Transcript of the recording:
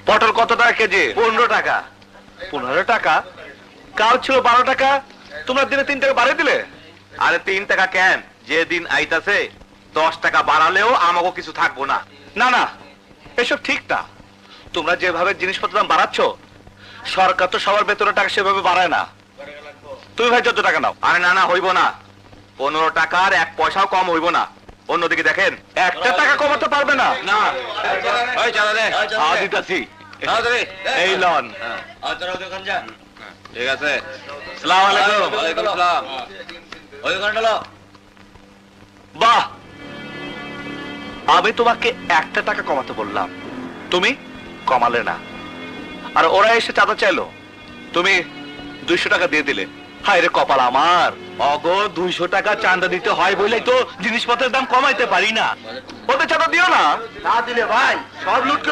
পটল কত টাকা কেজি? 15 টাকা। 15 টাকা? কাল ছিল 12 টাকা, তোমরা দিনে 3 টাকা বাড়িয়ে দিলে। আরে 3 টাকা কেন, যে দিন আইতাছে 10 টাকা বাড়ালেও আমাকে কিছু থাকবো না। না না, এসব ঠিক না। তোমরা যেভাবে জিনিসপত্র দাম বাড়াচ্ছ, সরকার তো সবার বেতনের টাকা সেভাবে বাড়ায় না। তুমি ভাই যত টাকা নাও। আরে না না, হইব না। 15 টাকার 1 পয়সাও কম হইব না। অন্যদিকে দেখেন, 1 টাকা কমাতে পারবে না। না ওই চালা দে। দিতাছি। তাড়াতাড়ি এই লন। ঠিক আছে। আসসালামু আলাইকুম। ওয়ালাইকুম আসসালাম। ওই দোকানটা লো। বাহ, আমি তোমাকে 1 টাকা কমাতে বললাম, তুমি কমালে না। আর ওরা এসে চাঁদা চাইলো, তুমি 200 টাকা দিয়ে দিলে। হায় রে কপাল আমার। অগো 200 টাকা চাঁদা দিতে হয় বলেই তো জিনিসপত্রের দাম কমাইতে পারি না। ওদের চাঁদা দিও না। না দিলে ভাই সব লুট